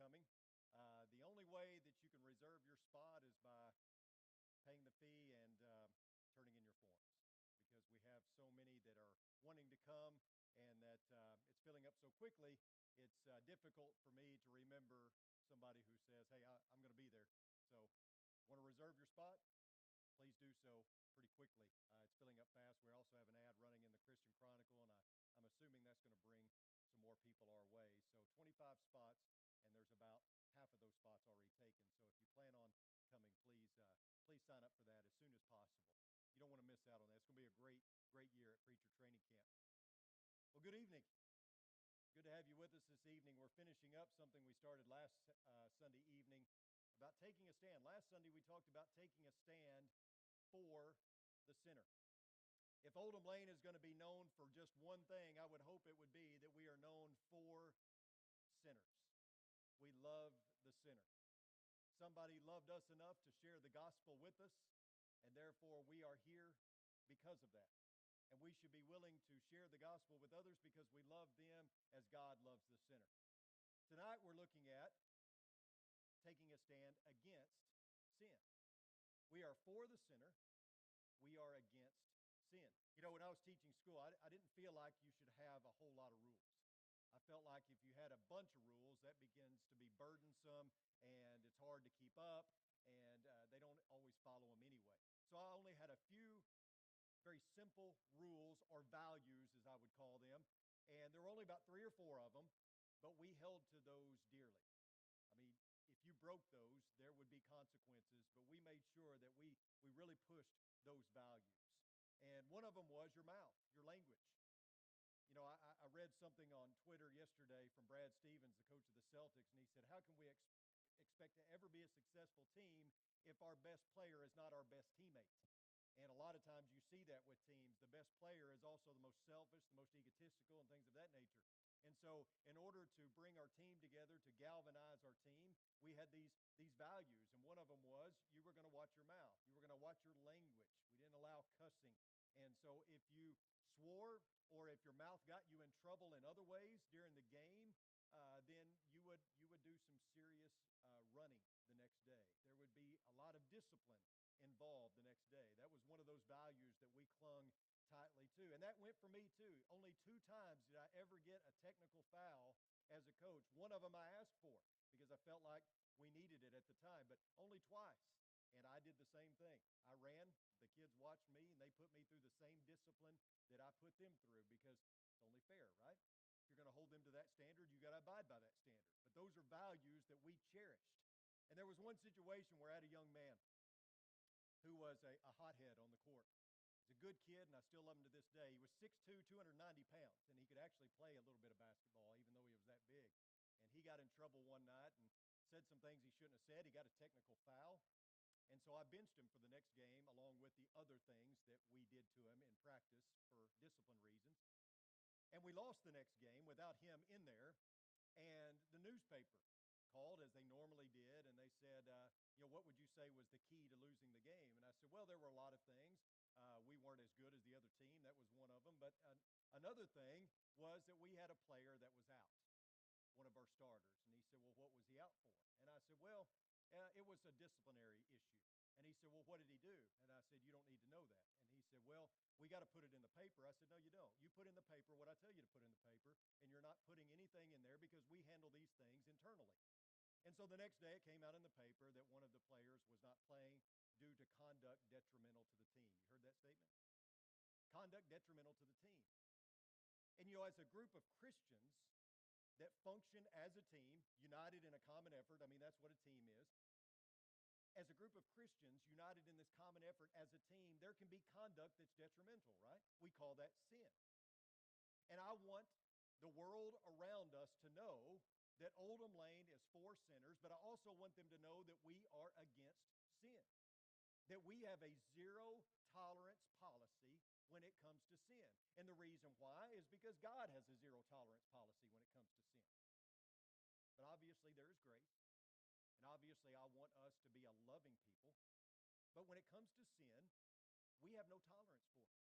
coming. The only way that you can reserve your spot is by paying the fee and turning in your forms, because we have so many that are wanting to come, and that it's filling up so quickly. It's difficult for me to remember somebody who says, hey, I'm going to be there. So want to reserve your spot? Please do so pretty quickly. It's filling up fast. We also have an ad running in the Christian Chronicle, and I'm assuming that's going to bring some more people our way. So 25 spots, and there's about half of those spots already taken. So if you plan on coming, please sign up for that as soon as possible. You don't want to miss out on that. It's going to be a great year at Preacher Training Camp. Well, good evening. Good to have you with us this evening. We're finishing up something we started last Sunday evening about taking a stand. Last Sunday we talked about taking a stand for the sinner. If Oldham Lane is going to be known for just one thing, I would hope it would be that we are known for sinners. We love the sinner. Somebody loved us enough to share the gospel with us, and therefore we are here because of that. And we should be willing to share the gospel with others because we love them as God loves the sinner. Tonight we're looking at taking a stand against sin. We are for the sinner. We are against sin. You know, when I was teaching school, I didn't feel like you should have a whole lot of rules. I felt like if you had a bunch of rules, that begins to be burdensome, and it's hard to keep up, and they don't always follow them anyway. So I only had a few very simple rules, or values as I would call them, and there were only about 3 or 4 of them, but we held to those dearly. I mean, if you broke those, there would be consequences, but we made sure that we really pushed those values. And one of them was your mouth, your language. You know, I read something on Twitter yesterday from Brad Stevens, the coach of the Celtics, and he said, how can we expect to ever be a successful team if our best player is not our best teammate? And a lot of times you see that with teams. The best player is also the most selfish, the most egotistical, and things of that nature. And so in order to bring our team together, to galvanize our team, we had these values. And one of them was you were going to watch your mouth. You were going to watch your language. We didn't allow cussing. And so if you swore, or if your mouth got you in trouble in other ways during the game, then you would do some serious running the next day. There would be a lot of discipline involved the next day. That was one of those values that we clung tightly to. And that went for me too. Only 2 times did I ever get a technical foul as a coach. One of them I asked for because I felt like we needed it at the time, but only twice. And I did the same thing. I ran, the kids watched me, and they put me through the same discipline that I put them through, because it's only fair, right? If you're going to hold them to that standard, you got to abide by that standard. But those are values that we cherished. And there was one situation where I had a young man who was a hothead on the court. He's a good kid, and I still love him to this day. He was 6'2", 290 pounds, and he could actually play a little bit of basketball, even though he was that big. And he got in trouble one night and said some things he shouldn't have said. He got a technical foul. And so I benched him for the next game, along with the other things that we did to him in practice for discipline reasons. And we lost the next game without him in there. And the newspaper called, as they normally did, and they said, what would you say was the key to losing the game? And I said, well, there were a lot of things. We weren't as good as the other team. That was one of them. But another thing was that we had a player that was out, one of our starters. And he said, well, what was he out for? And I said, well, it was a disciplinary issue. And he said, well, what did he do? And I said, you don't need to know that. And he said, well, we got to put it in the paper. I said, no, you don't. You put in the paper what I tell you to put in the paper, and you're not putting anything in there because we handle these things internally. And so the next day it came out in the paper that one of the players was not playing due to conduct detrimental to the team. You heard that statement? Conduct detrimental to the team. And as a group of Christians that function as a team, united in a common effort, I mean, that's what a team is. As a group of Christians united in this common effort as a team, there can be conduct that's detrimental, right? We call that sin. And I want the world around us to know that Oldham Lane is for sinners, but I also want them to know that we are against sin, that we have a zero tolerance policy when it comes to sin. And the reason why is because God has a zero tolerance policy when it comes to sin. But obviously there is grace, and obviously I want us to be a loving people, but when it comes to sin, we have no tolerance for it.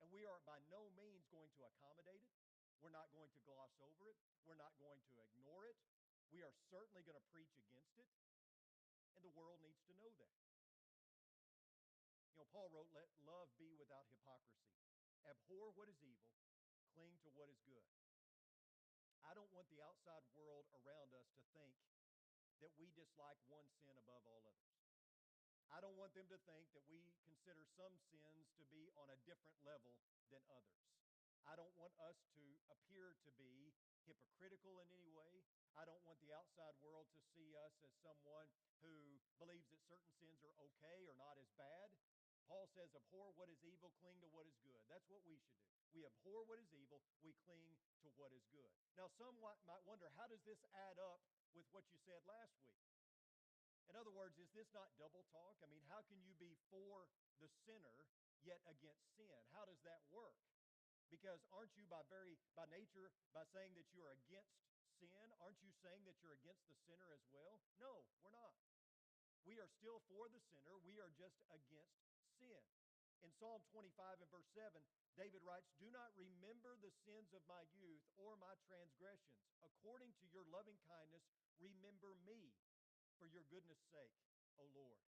And we are by no means going to accommodate it. We're not going to gloss over it. We're not going to ignore it. We are certainly going to preach against it, and the world needs to know that. Paul wrote, "Let love be without hypocrisy. Abhor what is evil, cling to what is good." I don't want the outside world around us to think that we dislike one sin above all others. I don't want them to think that we consider some sins to be on a different level than others. I don't want us to appear to be hypocritical in any way. I don't want the outside world to see us as someone who believes that certain sins are okay or not as bad. Paul says, abhor what is evil, cling to what is good. That's what we should do. We abhor what is evil, we cling to what is good. Now, some might wonder, how does this add up with what you said last week? In other words, is this not double talk? I mean, how can you be for the sinner yet against sin? How does that work? Because aren't you by nature, by saying that you are against sin, aren't you saying that you're against the sinner as well? No, we're not. We are still for the sinner. We are just against sin. In Psalm 25 and verse 7, David writes, "Do not remember the sins of my youth or my transgressions. According to your loving kindness, remember me for your goodness' sake, O Lord."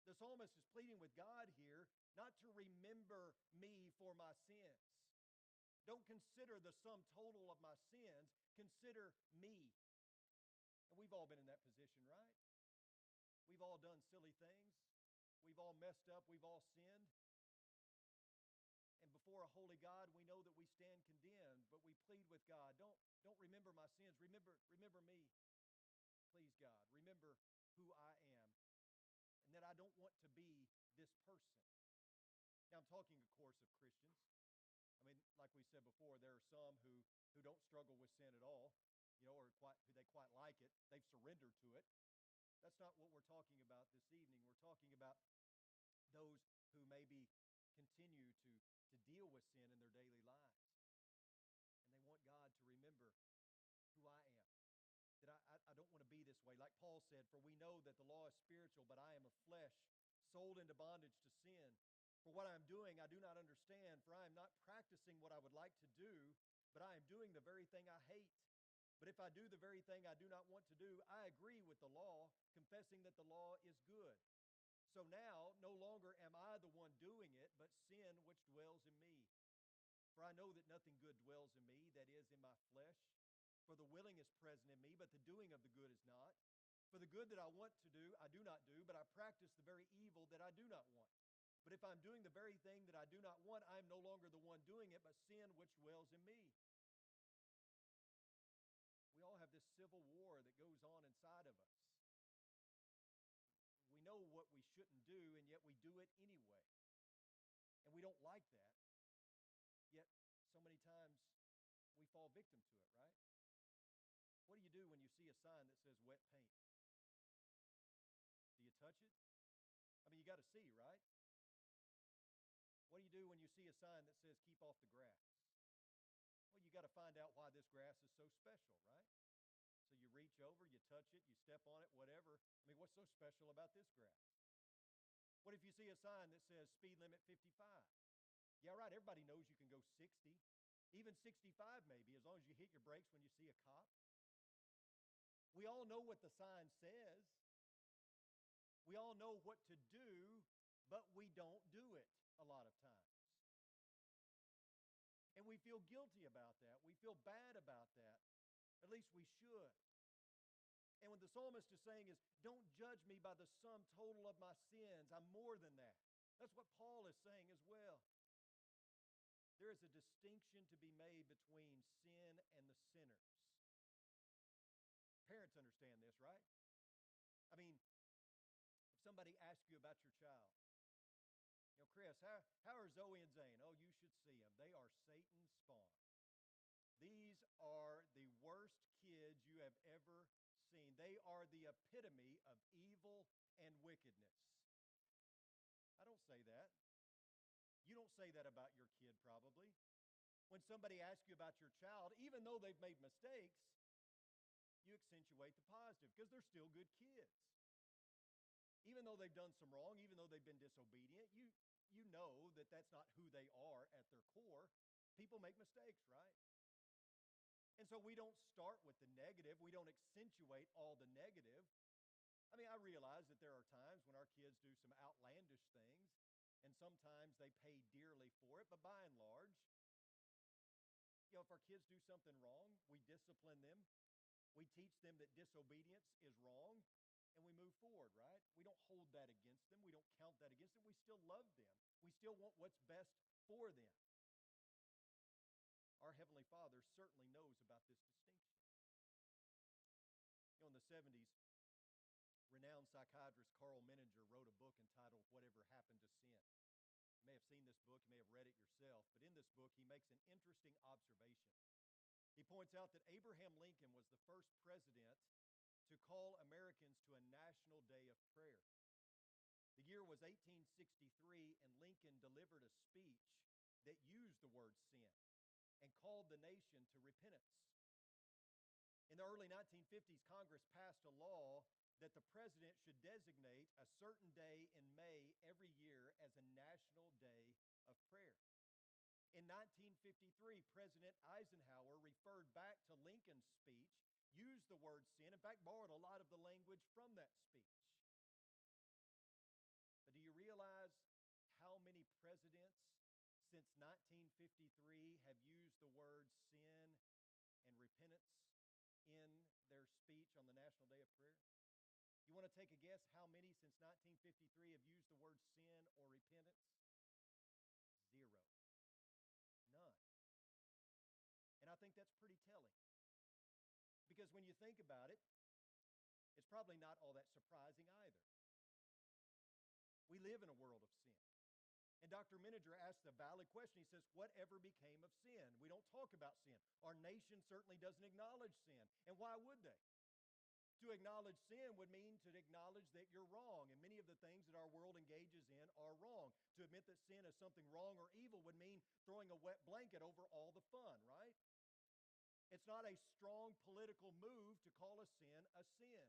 The psalmist is pleading with God here not to remember me for my sins. Don't consider the sum total of my sins. Consider me. And we've all been in that position, right? We've all done silly things. We've all messed up. We've all sinned. And before a holy God, we know that we stand condemned, but we plead with God, don't remember my sins. Remember me. Please, God, remember who I am and that I don't want to be this person. Now, I'm talking, of course, of Christians. I mean, like we said before, there are some who don't struggle with sin at all, or they quite like it. They've surrendered to it. That's not what we're talking about this evening. We're talking about those who maybe continue to deal with sin in their daily lives. And they want God to remember who I am. That I don't want to be this way. Like Paul said, "For we know that the law is spiritual, but I am of flesh, sold into bondage to sin. For what I am doing, I do not understand, for I am not practicing what I would like to do, but I am doing the very thing I hate. But if I do the very thing I do not want to do, I agree with the law, confessing that the law is good. So now, no longer am I the one doing it, but sin which dwells in me. For I know that nothing good dwells in me, that is, in my flesh. For the willing is present in me, but the doing of the good is not. For the good that I want to do, I do not do, but I practice the very evil that I do not want. But if I'm doing the very thing that I do not want, I am no longer the one doing it, but sin which dwells in me." We all have this civil war that goes on inside of us. We know what we shouldn't do, and yet we do it anyway. And we don't like that. Yet, so many times, we fall victim to it, right? What do you do when you see a sign that says wet paint? Do you touch it? I mean, you got to see, right? What do you do when you see a sign that says keep off the grass? Well, you got to find out why this grass is so special, right? So you reach over, you touch it, you step on it, whatever. I mean, what's so special about this grass? What if you see a sign that says speed limit 55? Yeah, right, everybody knows you can go 60, even 65 maybe, as long as you hit your brakes when you see a cop. We all know what the sign says. We all know what to do, but we don't do it a lot of times. And we feel guilty about that. We feel bad about that. At least we should. And what the psalmist is saying is, don't judge me by the sum total of my sins. I'm more than that. That's what Paul is saying as well. There is a distinction to be made between sin and the sinners. Parents understand this, right? I mean, if somebody asks you about your child, Chris, how are Zoe and Zane? Oh, you should see them. They are Satan's spawn. These are the worst kids you have ever seen. They are the epitome of evil and wickedness. I don't say that. You don't say that about your kid, probably. When somebody asks you about your child, even though they've made mistakes, you accentuate the positive because they're still good kids. Even though they've done some wrong, even though they've been disobedient, you know that that's not who they are at their core. People make mistakes, right? And so we don't start with the negative. We don't accentuate all the negative. I mean, I realize that there are times when our kids do some outlandish things, and sometimes they pay dearly for it. But by and large, if our kids do something wrong, we discipline them. We teach them that disobedience is wrong, and we move forward, right? We don't hold that against them. We don't count that against them. We still love them. We still want what's best for them. Our Heavenly Father certainly knows about this distinction. In the 70s, renowned psychiatrist Carl Menninger wrote a book entitled Whatever Happened to Sin. You may have seen this book, you may have read it yourself, but in this book he makes an interesting observation. He points out that Abraham Lincoln was the first president to call Americans to a national day of prayer. The year was 1863, and Lincoln delivered a speech that used the word sin and called the nation to repentance. In the early 1950s, Congress passed a law that the president should designate a certain day in May every year as a national day of prayer. In 1953, President Eisenhower referred back to Lincoln's speech, used the word sin, in fact, borrowed a lot of the language from that speech. But do you realize how many presidents since 1953 have used the word sin and repentance in their speech on the National Day of Prayer? You want to take a guess how many since 1953 have used the word sin or repentance? Zero. None. And I think that's pretty telling. Because when you think about it, it's probably not all that surprising either. We live in a world of sin. And Dr. Menninger asked a valid question. He says, whatever became of sin? We don't talk about sin. Our nation certainly doesn't acknowledge sin. And why would they? To acknowledge sin would mean to acknowledge that you're wrong, and many of the things that our world engages in are wrong. To admit that sin is something wrong or evil would mean throwing a wet blanket over all the fun, right? It's not a strong political move to call a sin a sin.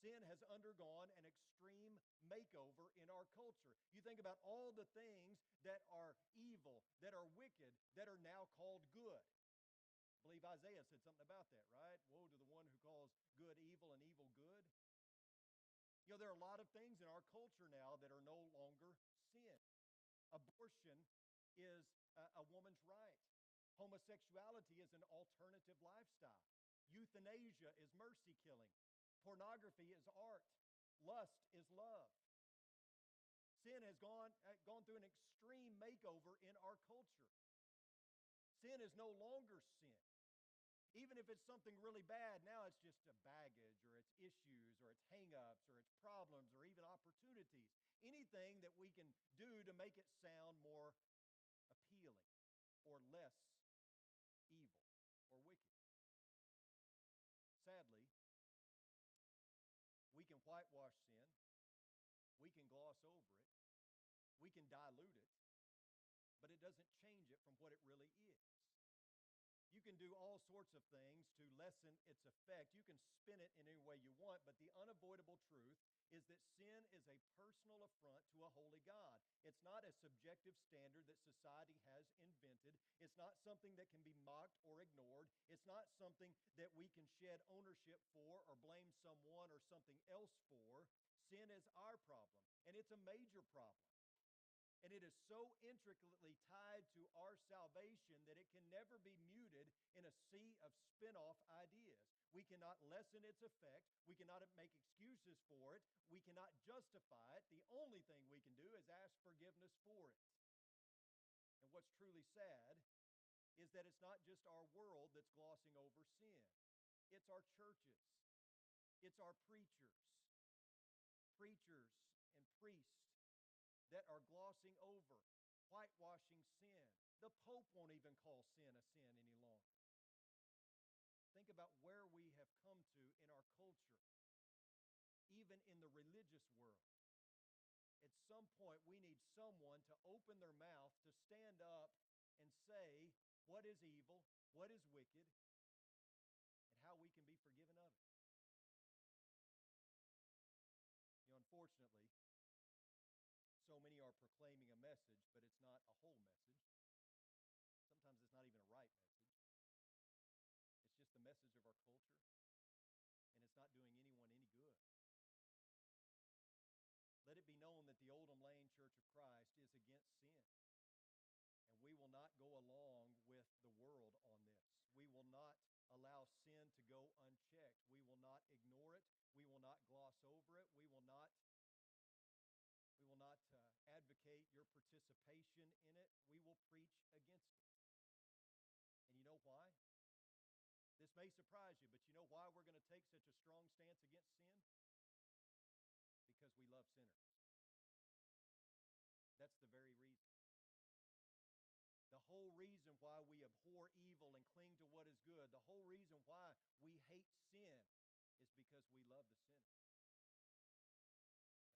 Sin has undergone an extreme makeover in our culture. You think about all the things that are evil, that are wicked, that are now called good. I believe Isaiah said something about that, right? Woe to the one who calls good evil and evil good. There are a lot of things in our culture now that are no longer sin. Abortion is a woman's right. Homosexuality is an alternative lifestyle. Euthanasia is mercy killing. Pornography is art. Lust is love. Sin has gone through an extreme makeover in our culture. Sin is no longer sin. Even if it's something really bad, now it's just a baggage, or it's issues, or it's hang-ups, or it's problems, or even opportunities. Anything that we can do to make it sound more appealing or less evil or wicked. Sadly, we can whitewash sin. We can gloss over it. We can dilute it. But it doesn't change it from what it really is. You can do all sorts of things to lessen its effect. You can spin it in any way you want, but the unavoidable truth is that sin is a personal affront to a holy God. It's not a subjective standard that society has invented. It's not something that can be mocked or ignored. It's not something that we can shed ownership for or blame someone or something else for. Sin is our problem, and it's a major problem. And it is so intricately tied to our salvation that it can never be muted in a sea of spin-off ideas. We cannot lessen its effect. We cannot make excuses for it. We cannot justify it. The only thing we can do is ask forgiveness for it. And what's truly sad is that it's not just our world that's glossing over sin. It's our churches. It's our preachers and priests that are glossing over, whitewashing sin. The Pope won't even call sin a sin any longer. Think about where we have come to in our culture, even in the religious world. At some point, we need someone to open their mouth, to stand up and say what is evil, what is wicked, and how we can be forgiven of it. Unfortunately, so many are proclaiming a message, but it's not a whole message. Sometimes it's not even a right message. go along with the world on this. We will not allow sin to go unchecked. We will not ignore it. We will not gloss over it. We will not advocate your participation in it. We will preach against it. And you know why? This may surprise you, but you know why we're going to take such a strong stance against sin? Because we love sinners. That's the very reason. The whole reason why we abhor evil and cling to what is good, the whole reason why we hate sin is because we love the sinner.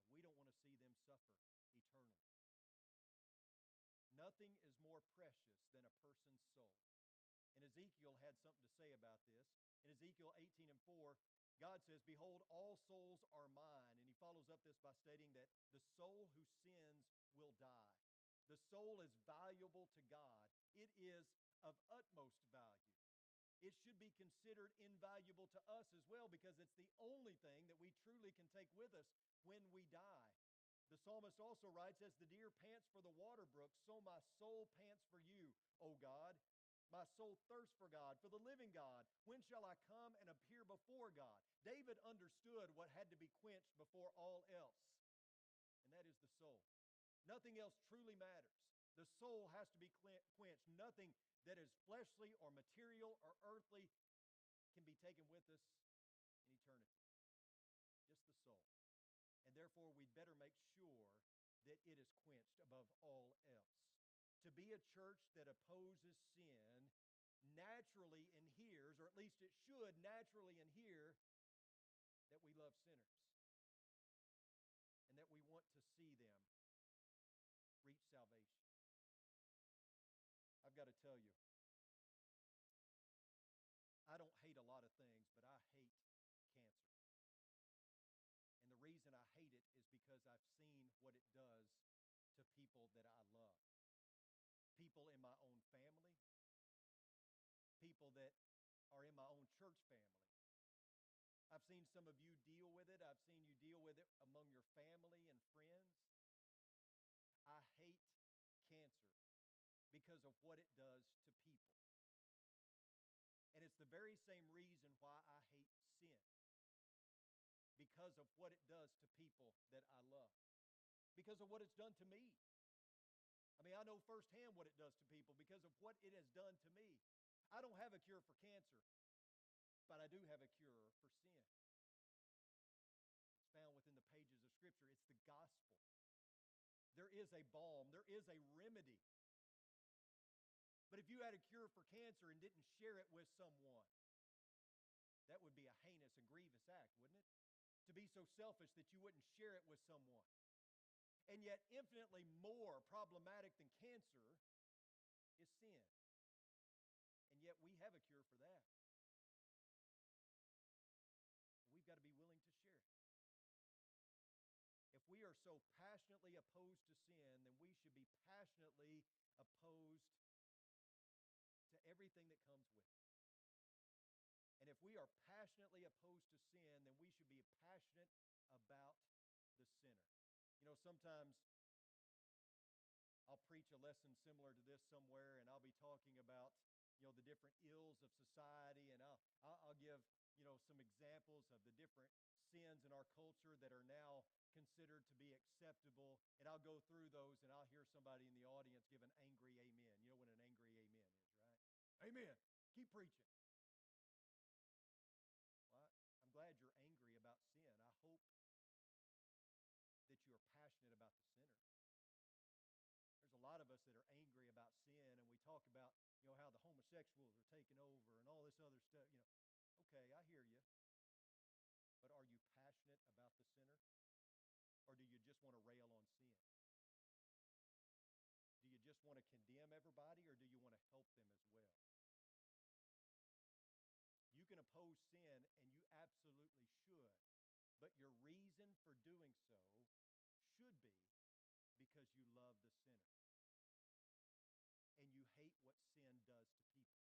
And we don't want to see them suffer eternally. Nothing is more precious than a person's soul. And Ezekiel had something to say about this. In Ezekiel 18:4, God says, "Behold, all souls are mine." And he follows up this by stating that the soul who sins will die. The soul is valuable to God. It is of utmost value. It should be considered invaluable to us as well, because it's the only thing that we truly can take with us when we die. The psalmist also writes, "As the deer pants for the water brook, so my soul pants for you, O God. My soul thirsts for God, for the living God. When shall I come and appear before God?" David understood what had to be quenched before all else, and that is the soul. Nothing else truly matters. The soul has to be quenched. Nothing that is fleshly or material or earthly can be taken with us in eternity. Just the soul. And therefore, we'd better make sure that it is quenched above all else. To be a church that opposes sin naturally inheres, or at least it should naturally inhere, that we love sinners and that we want to see them reach salvation. I've got to tell you, I don't hate a lot of things, but I hate cancer. And the reason I hate it is because I've seen what it does to people that I love. People in my own family, people that are in my own church family. I've seen some of you deal with it. I've seen you deal with it among your family and friends. I hate cancer because of what it does to people. And it's the very same reason why I hate sin, because of what it does to people that I love, because of what it's done to me. I mean, I know firsthand what it does to people because of what it has done to me. I don't have a cure for cancer, but I do have a cure for sin. It's found within the pages of Scripture. It's the gospel. There is a balm. There is a remedy. But if you had a cure for cancer and didn't share it with someone, that would be a heinous and grievous act, wouldn't it? To be so selfish that you wouldn't share it with someone. And yet, infinitely more problematic than cancer is sin. And yet, we have a cure for that. We've got to be willing to share it. If we are so passionately opposed to sin, then we should be passionately opposed to everything that comes with it. And if we are passionately opposed to sin, then we should be passionate about the sinner. You know, sometimes I'll preach a lesson similar to this somewhere, and I'll be talking about, the different ills of society, and I'll give, some examples of the different sins in our culture that are now considered to be acceptable, and I'll go through those, and I'll hear somebody in the audience give an angry amen. You know what an angry amen is, right? Amen. Keep preaching. Well, I'm glad you're angry about sin. I hope that you are passionate about the sinner. There's a lot of us that are angry about sin, and we talk about, how the homosexuals are taking over and all this other stuff. Okay, I hear you. But are you passionate about the sinner? Or do you just want to rail on sin? Do you just want to condemn everybody, or do you want to help them as well? You can oppose sin, and you absolutely should. But your reason for doing so should be because you love the sinner. And you hate what sin does to people.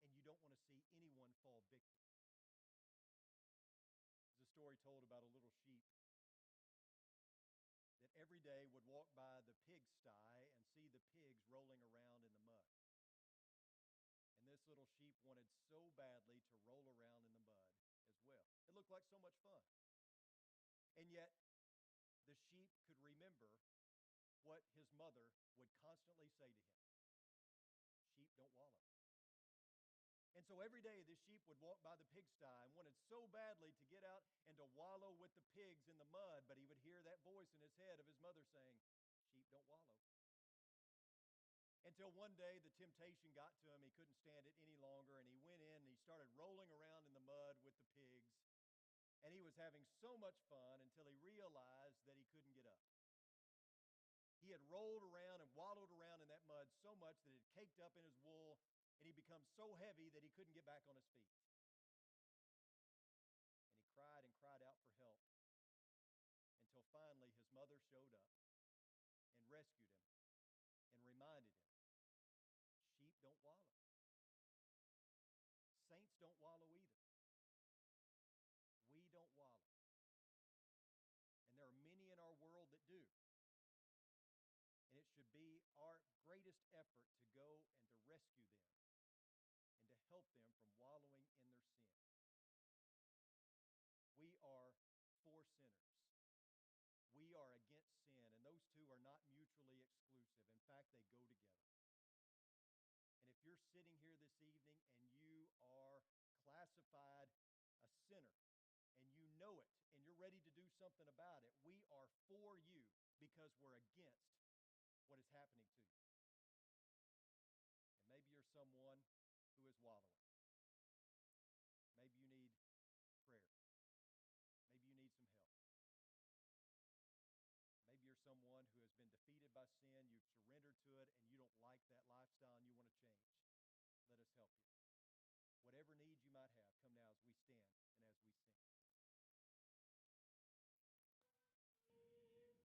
And you don't want to see anyone fall victim. There's a story told about a little sheep that every day would walk by the pigsty and see the pigs rolling around in the mud. little sheep wanted so badly to roll around in the mud as well. It looked like so much fun. And yet, the sheep could remember what his mother would constantly say to him: sheep don't wallow. And so every day this sheep would walk by the pigsty and wanted so badly to get out and to wallow with the pigs in the mud, but he would hear that voice in his head of his mother saying, sheep don't wallow. Until one day the temptation got to him, he couldn't stand it any longer, and he went in and he started rolling around in the mud with the pigs, and he was having so much fun until he realized that he couldn't get up. He had rolled around and wallowed around in that mud so much that it had caked up in his wool, and he became so heavy that he couldn't get back on his feet. And he cried out for help until finally his mother showed up and rescued him and reminded him, sheep don't wallow. Saints don't wallow either. We don't wallow. And there are many in our world that do. And it should be our greatest effort to go and to rescue them and to help them from wallowing in their sin. We are for sinners. We are against sin, and those two are not mutually exclusive. In fact, they go together. And if you're sitting here this evening and you are classified a sinner, and you know it, and you're ready to do something about it, we are for you because we're against what is happening to you. And maybe you're someone who is wallowing. Maybe you need prayer. Maybe you need some help. Maybe you're someone who has been defeated by sin, you've surrendered to it, and you don't like that lifestyle and you want to change. Let us help you. Whatever needs you might have, come now as we stand.